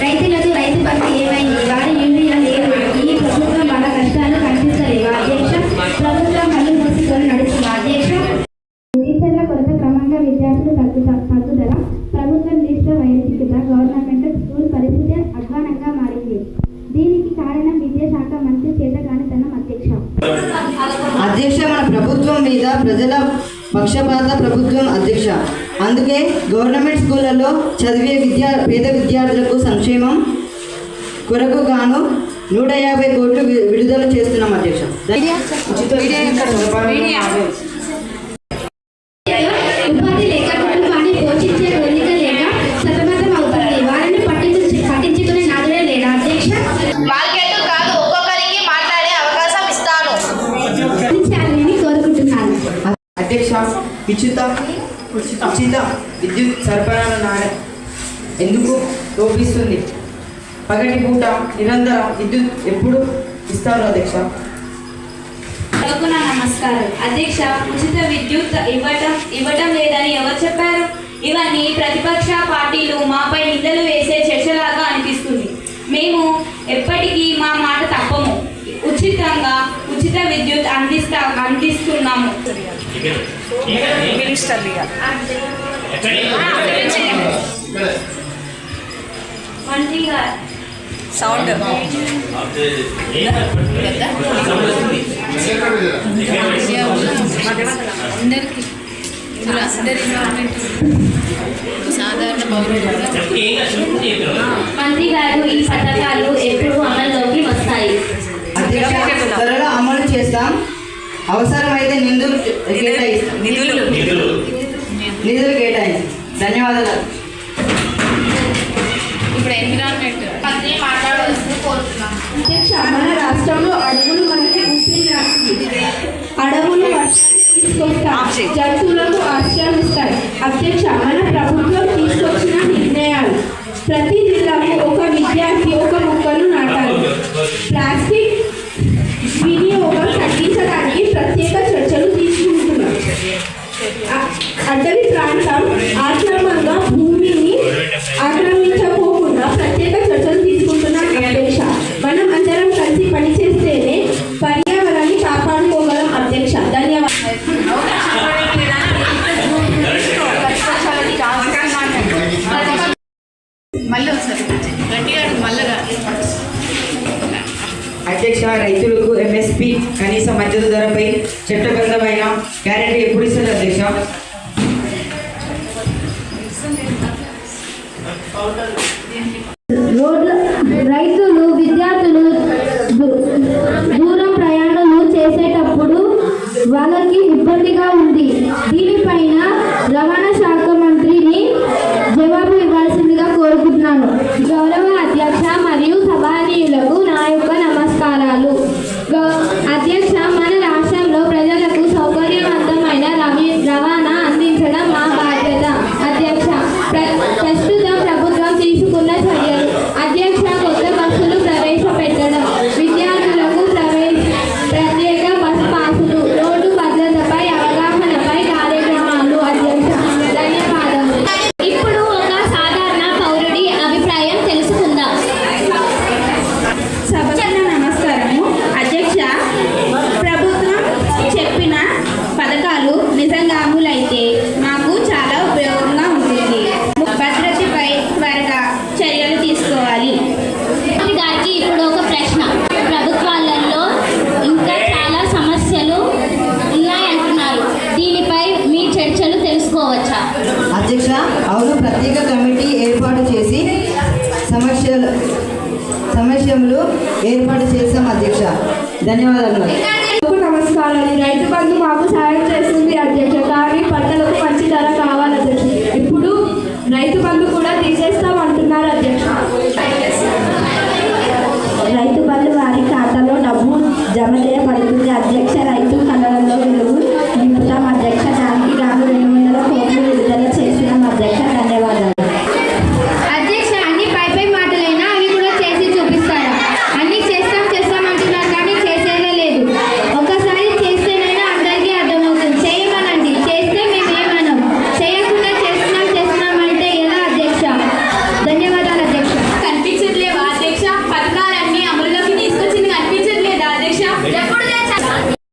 రైతులకు రైతు బంధు ఏమైంది? వారి యూరియా లేదు. ఈ ప్రభుత్వం వాళ్ళ కష్టాలు కనిపిస్తలేవు. అధ్యక్ష, ప్రభుత్వం కళ్ళు మూసుకొని నడుస్తుంది. అధ్యక్ష, టీచర్ల కొరత క్రమంగా విద్యార్థులు తగ్గుదల, ప్రభుత్వం దృష్టిలో వైద్యత, గవర్నమెంట్ స్కూల్ పరిస్థితి అధ్వానంగా మారింది. దీనికి కారణం విద్యాశాఖ మంత్రి చేతకానితనం. అధ్యక్ష, మన ప్రభుత్వం మీద ప్రజల పక్షపాత ప్రభుత్వం అధ్యక్ష. అందుకే గవర్నమెంట్ స్కూళ్ళలో చదివే పేద విద్యార్థులకు సంక్షేమం కొరకు గాను 150 కోట్లు విడుదల చేస్తున్నాం అధ్యక్ష. ఉపాధి లేక కుటుంబాన్ని పోషించే కోరిక లేక సతమతం అవుతుంది. వారిని పట్టించుకునే నాదుడే లేడా? అధ్యక్ష, మార్కెట్ కాదు, ఒక్కొక్కరికి మాట్లాడే అవకాశం ఇస్తాను కోరుకుంటున్నాను. అధ్యక్ష, ఉచిత విద్యుత్ సరఫరా ఎందుకు లోపిస్తుంది? పగటి పూట నిరంతరం విద్యుత్ ఎప్పుడు ఇస్తారు అధ్యక్ష? నమస్కారం అధ్యక్ష. ఉచిత విద్యుత్ ఇవ్వటం లేదని ఎవరు చెప్పారు? ఇవన్నీ ప్రతిపక్ష పార్టీలు మాపై నిందలు వేసే చర్చలాగా అనిపిస్తుంది. మేము ఎప్పటికీ మా మాట తప్పము. ఉచిత విద్యుత్ అందిస్తున్నాము. మంత్రి గారు సౌండ్ సాధారణ పౌరులు మంత్రి గారు ఈ పథకాలు ఎప్పుడు అమల్లోకి వస్తాయి? త్వరలో అమలు చేస్తాం. అవసరమైతే నిధులు కేటాయించి. ధన్యవాదాలు. ఇప్పుడు ఎన్విరాన్మెంట్ మంత్రి మాట్లాడవలసింది కోరుతున్నాం. అధ్యక్ష, మన రాష్ట్రంలో అడవులు మనకి అడవులు తీసుకొస్తాయి, జంతువులకు ఆశ్రయం ఇస్తాయి. అధ్యక్ష, మన ప్రభుత్వం తీసుకొచ్చిన నిర్ణయాలు: ప్రతి జిల్లాకు ఒక విద్యార్థి ఒక మొక్కను నాటాలి. ప్లాస్టిక్ వినియోగం తగ్గించడానికి ప్రత్యేక చర్చలు తీసుకుంటున్నాం. అటవీ ప్రాంతం ఆక్రమంగా భూమిని ఆక్రమించకోకుండా ప్రత్యేక చర్చలు తీసుకుంటున్నాం. అధ్యక్ష, మనం అందరం కలిసి పనిచేస్తేనే పర్యావరణాన్ని కాపాడుకోగలం. అధ్యక్ష, ధన్యవాదాలు. అధ్యక్ష, రైతులకు ఎంఎస్పి కనీస మద్దతు ధరపై చట్టబద్ధమైన గ్యారెంటీ ఎప్పుడు ఇస్తారు అధ్యక్ష? రైతులు విద్యార్థులు దూరం ప్రయాణాలు చేసేటప్పుడు వాళ్ళకి ఇబ్బందిగా ఉంది. దీనిపైన రవాణా శాఖ మంత్రిని జవాబు ఇవ్వాల్సిందిగా కోరుకుంటున్నాను. గౌరవ అధ్యక్ష మరియు సభానీయులకు నా యొక్క నమస్కారాలు. అధ్యక్ష, మన రాష్ట్రంలో ప్రజలకు సౌకర్యవంతమైన రవాణా అందించడం మా బాధ్యత. అధ్యక్ష, ప్రస్తుతం ప్రభుత్వం తీసుకున్న చర్యలు: అధ్యక్ష, కొత్త బస్సులు ప్రవేశపెట్టడం, విద్యార్థులకు ప్రత్యేక బస్ పాసులు, రోడ్డు భద్రతపై అవగాహనపై కార్యక్రమాలు. అధ్యక్ష, ధన్యవాదాలు. ఇప్పుడు ఒక సాధారణ పౌరుడి అభిప్రాయం తెలుసుకుందాం. సభకు నమస్కారము. అధ్యక్ష, ప్రభుత్వం చెప్పిన పథకాలు నిజంగా అమలైతే మాకు చాలా ఉపయోగంగా ఉంటుంది. భద్రతపై త్వరగా చర్యలు తీసుకోవాలి. గారికి ఇప్పుడు ఒక ప్రశ్న. ప్రభుత్వాలలో ఇంకా చాలా సమస్యలు ఉన్నాయంటున్నారు. దీనిపై మీ చర్చలు తెలుసుకోవచ్చా? అధ్యక్ష, అవును, ప్రత్యేక కమిటీ ఏర్పాటు చేసి సమస్యలు ఏర్పాటు చేస్తాం అధ్యక్ష. ధన్యవాదాలు. నమస్కారాలు. రైతు బంధు మాకు సాయం చేస్తుంది అధ్యక్ష, కానీ పంటలకు